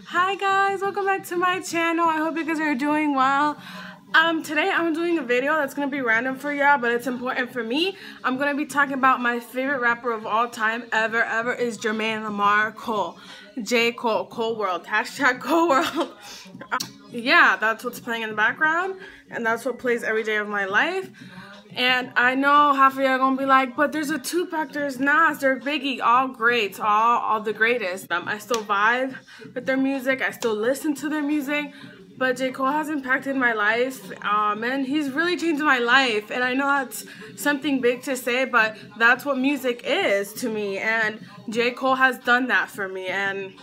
Hi guys, welcome back to my channel. I hope you guys are doing well. Today I'm doing a video that's gonna be random for y'all, but it's important for me. I'm gonna be talking about my favorite rapper of all time ever is Jermaine Lamar Cole. J.Cole, Cole World, hashtag Cole World. Yeah, that's what's playing in the background, and that's what plays every day of my life. And I know half of y'all gonna be like, but there's a Tupac, there's Nas, there's Biggie, all greats, all the greatest. I still vibe with their music, I still listen to their music, but J. Cole has impacted my life, and he's really changed my life. And I know that's something big to say, but that's what music is to me, and J. Cole has done that for me. And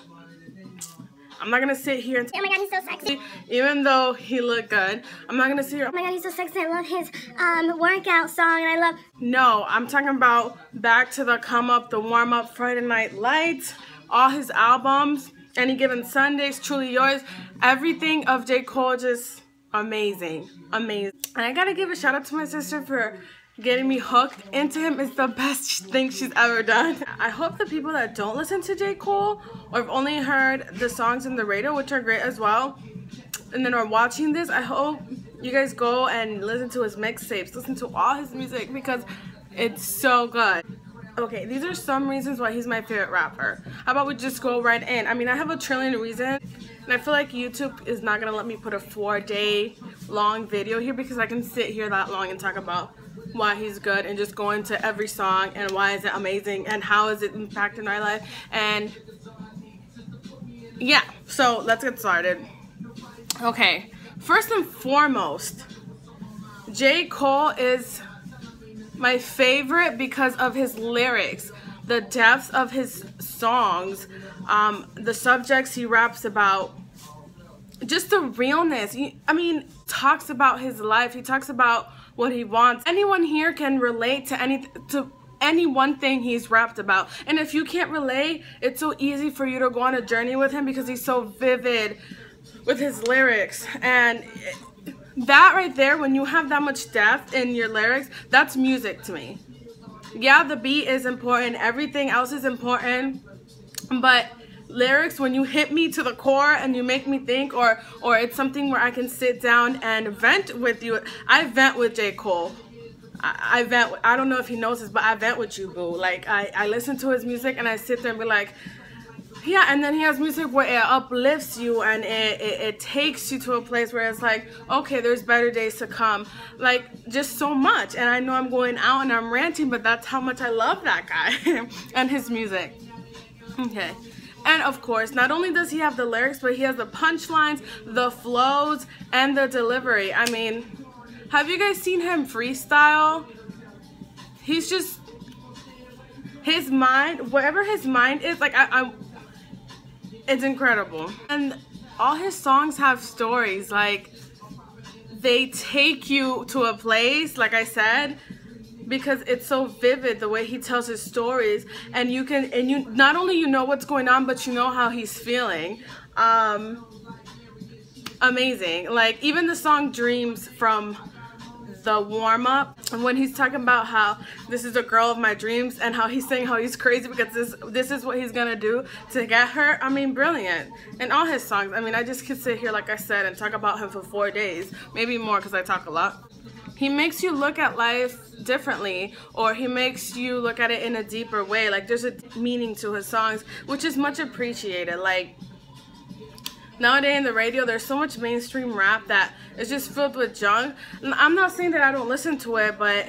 I'm not gonna sit here and oh my god, he's so sexy. Even though he looked good, I'm not gonna sit here. Oh my god, he's so sexy. I love his workout song, and I love. No, I'm talking about Back to the Come Up, The Warm Up, Friday Night Lights, all his albums, Any Given Sundays, Truly Yours, everything of J. Cole, just amazing, amazing. And I gotta give a shout out to my sister for getting me hooked into him. It's the best thing she's ever done. I hope the people that don't listen to J. Cole or have only heard the songs in the radio, which are great as well, and then are watching this, I hope you guys go and listen to his mixtapes, listen to all his music, because it's so good. Okay, these are some reasons why he's my favorite rapper. How about we just go right in? I mean, I have a trillion reasons, and I feel like YouTube is not gonna let me put a 4-day long video here, because I can sit here that long and talk about why he's good and just go into every song and why is it amazing and how is it impacting my life. And yeah, so let's get started. Okay, first and foremost, J. Cole is my favorite because of his lyrics, the depth of his songs, the subjects he raps about, just the realness. I mean, talks about his life, he talks about what he wants. Anyone here can relate to any one thing he's rapped about. And if you can't relate, it's so easy for you to go on a journey with him because he's so vivid with his lyrics. And that right there, when you have that much depth in your lyrics, that's music to me. Yeah, the beat is important, everything else is important, but lyrics, when you hit me to the core and you make me think, or it's something where I can sit down and vent with you. I vent with J. Cole. I vent. I don't know if he knows this, but I vent with you, boo. Like, I listen to his music and I sit there and be like, yeah. And then he has music where it uplifts you and it takes you to a place where it's like, okay, there's better days to come. Like, just so much. And I know I'm going out and I'm ranting, but that's how much I love that guy and his music. Okay. And of course, not only does he have the lyrics, but he has the punchlines, the flows, and the delivery. I mean, have you guys seen him freestyle? He's just, his mind, whatever his mind is, like, it's incredible. And all his songs have stories. Like, they take you to a place, like I said, because it's so vivid the way he tells his stories, and you not only you know what's going on, but you know how he's feeling. Amazing. Like, even the song Dreams from the warm-up, and when he's talking about how this is a girl of my dreams and how he's saying how he's crazy because this is what he's gonna do to get her. I mean, brilliant. And all his songs, I mean, I just could sit here, like I said, and talk about him for 4 days, maybe more because I talk a lot. He makes you look at life differently, or he makes you look at it in a deeper way. Like, there's a meaning to his songs, which is much appreciated. Like, nowadays in the radio, there's so much mainstream rap that is just filled with junk. And I'm not saying that I don't listen to it, but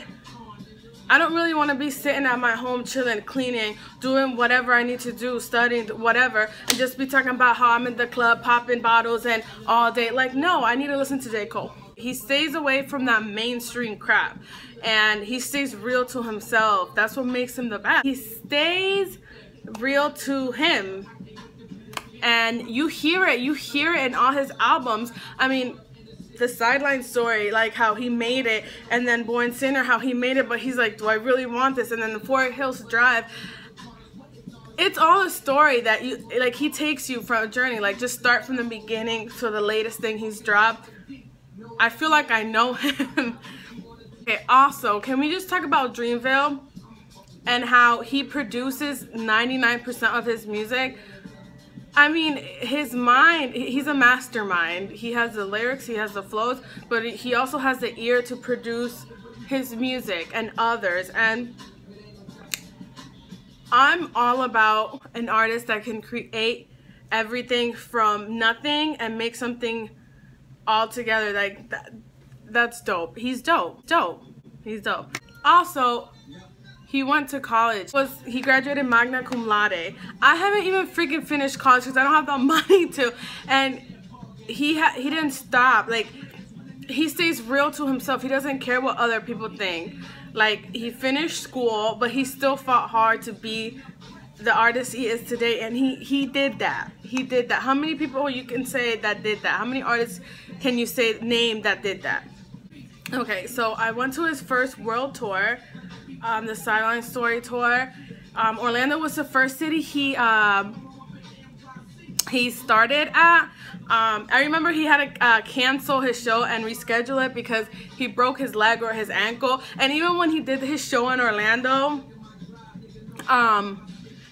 I don't really want to be sitting at my home chilling, cleaning, doing whatever I need to do, studying, whatever, and just be talking about how I'm in the club popping bottles and all day. Like, no, I need to listen to J. Cole. He stays away from that mainstream crap, and he stays real to himself. That's what makes him the best. He stays real to him, and you hear it in all his albums. I mean, the Sideline Story, like how he made it, and then Born Sinner, how he made it, but he's like, do I really want this? And then the Forest Hills Drive. It's all a story that he takes you from a journey. Like, just start from the beginning to the latest thing he's dropped. I feel like I know him. Okay, also, can we just talk about Dreamville and how he produces 99% of his music? I mean, his mind, he's a mastermind. He has the lyrics, he has the flows, but he also has the ear to produce his music and others. And I'm all about an artist that can create everything from nothing and make something all together. Like that's dope. He's dope. He's dope. Also, he went to college. He graduated magna cum laude. I haven't even freaking finished college because I don't have the money to. And he didn't stop. Like, he stays real to himself. He doesn't care what other people think. Like, he finished school, but he still fought hard to be the artist he is today. And he did that. He did that. How many people you can say that did that? How many artists can you name that did that? Okay, so I went to his first world tour. The Sideline Story tour. Orlando was the first city he started at. I remember he had to cancel his show and reschedule it because he broke his leg or his ankle. And even when he did his show in Orlando,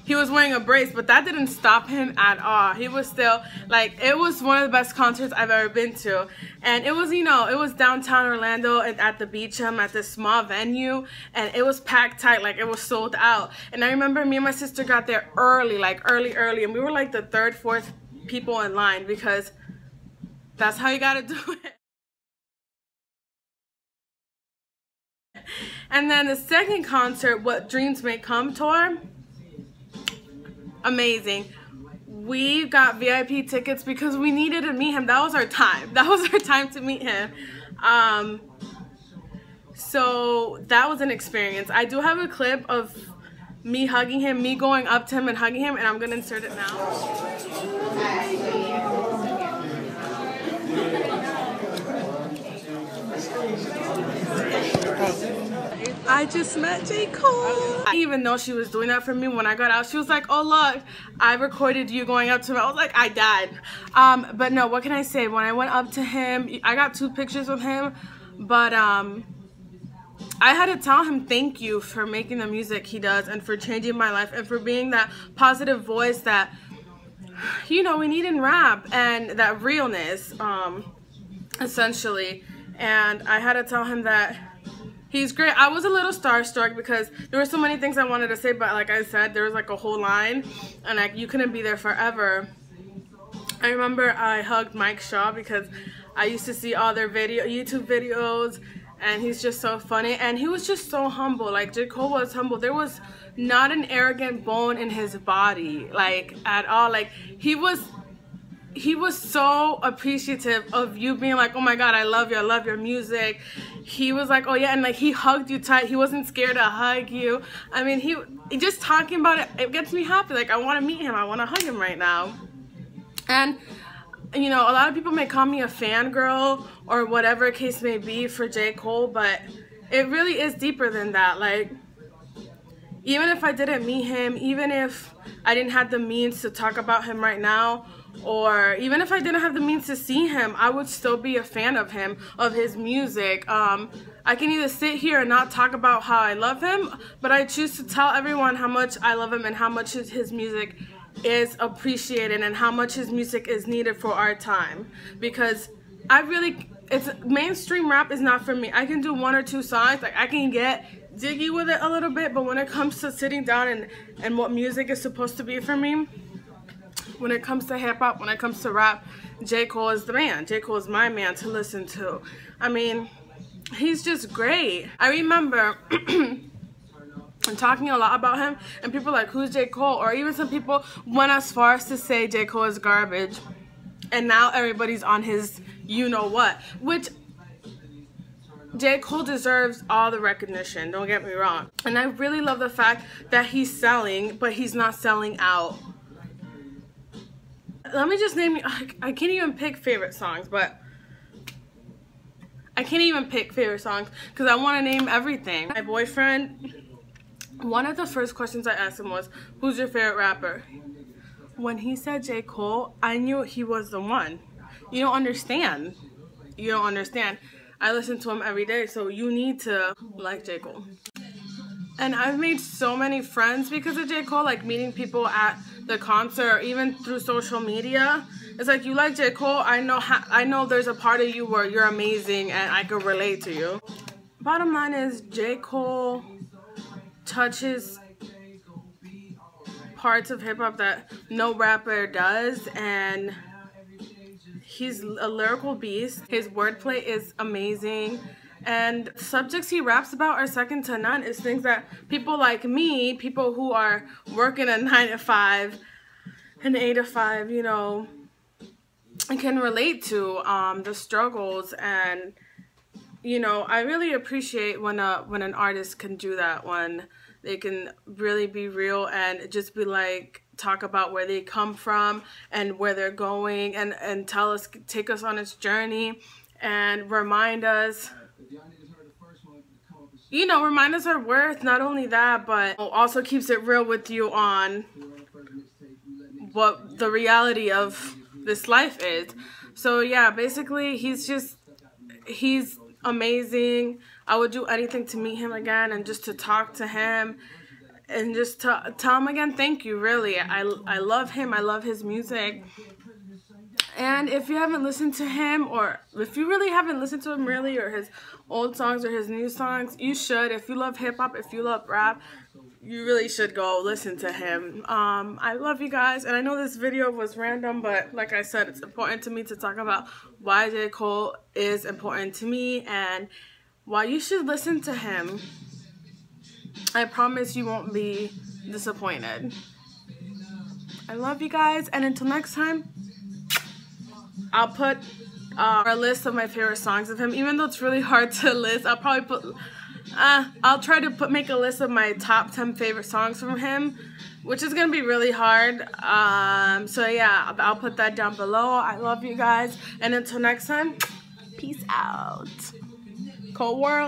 he was wearing a brace, but that didn't stop him at all. He was still, like, it was one of the best concerts I've ever been to. And it was, you know, it was downtown Orlando at the beach, at this small venue, and it was packed tight, like it was sold out. And I remember me and my sister got there early, like early, and we were like the third, fourth people in line because that's how you gotta do it. And then the second concert, What Dreams May Come tour, amazing. We got VIP tickets because we needed to meet him. That was our time. That was our time to meet him. So that was an experience. I do have a clip of me hugging him, me going up to him and hugging him, and I'm gonna insert it now. I just met J.Cole. I didn't even know she was doing that for me. When I got out, she was like, oh look, I recorded you going up to him. I was like, I died. But no, what can I say? When I went up to him, I got 2 pictures with him, but I had to tell him thank you for making the music he does and for changing my life and for being that positive voice that, you know, we need in rap, and that realness, essentially. And I had to tell him that he's great. I was a little starstruck because there were so many things I wanted to say, but like I said, there was like a whole line, and like you couldn't be there forever. I remember I hugged Mike Shaw because I used to see all their YouTube videos, and he's just so funny, and he was just so humble. Like, J. Cole was humble. There was not an arrogant bone in his body, like, at all. Like, he was so appreciative of you being like, oh my god, I love your music. He was like, oh yeah, and like he hugged you tight. He wasn't scared to hug you. I mean, he just talking about it, it gets me happy. Like, I want to meet him, I want to hug him right now. And you know, a lot of people may call me a fangirl or whatever case may be for J. Cole, but it really is deeper than that. Like, even if I didn't meet him, even if I didn't have the means to talk about him right now, or even if I didn't have the means to see him, I would still be a fan of him, of his music. I can either sit here and not talk about how I love him, but I choose to tell everyone how much I love him and how much his music is appreciated and how much his music is needed for our time. Because mainstream rap is not for me. I can do 1 or 2 songs, like I can get jiggy with it a little bit, but when it comes to sitting down and what music is supposed to be for me, when it comes to hip hop, when it comes to rap, J. Cole is the man. J. Cole is my man to listen to. I mean, he's just great. I remember talking a lot about him, and people like, who's J. Cole? Or even some people went as far as to say J. Cole is garbage. And now everybody's on his you-know-what, which J. Cole deserves all the recognition, don't get me wrong. And I really love the fact that he's selling, but he's not selling out. Let me just name you, I can't even pick favorite songs, but I can't even pick favorite songs because I want to name everything. My boyfriend, one of the first questions I asked him was, who's your favorite rapper? When he said J. Cole, I knew he was the one. You don't understand. You don't understand. I listen to him every day, so you need to like J. Cole. And I've made so many friends because of J. Cole, like meeting people at the concert or even through social media. It's like, you like J. Cole, I know there's a part of you where you're amazing and I can relate to you. Bottom line is, J. Cole touches parts of hip-hop that no rapper does, and he's a lyrical beast. His wordplay is amazing, and subjects he raps about are second to none. It's things that people like me, people who are working a 9 to 5 and 8 to 5, you know, can relate to, the struggles. And you know, I really appreciate when an artist can do that, when they can really be real and just be like, talk about where they come from and where they're going, and tell us, take us on its journey, and remind us, you know, remind us our worth. Not only that, but also keeps it real with you on what the reality of this life is. So yeah, basically he's amazing. I would do anything to meet him again and just to talk to him and just to tell him again thank you. Really, I love him. I love his music. And if you haven't listened to him, or if you really haven't listened to him really, or his old songs or his new songs, you should. If you love hip-hop, if you love rap, you really should go listen to him. I love you guys, and I know this video was random, but like I said, it's important to me to talk about why J. Cole is important to me and why you should listen to him. I promise you won't be disappointed. I love you guys, and until next time, I'll put a list of my favorite songs of him. Even though it's really hard to list, I'll probably put I'll try to make a list of my top 10 favorite songs from him, which is gonna be really hard. So yeah, I'll put that down below. I love you guys, and until next time, peace out. Cole World.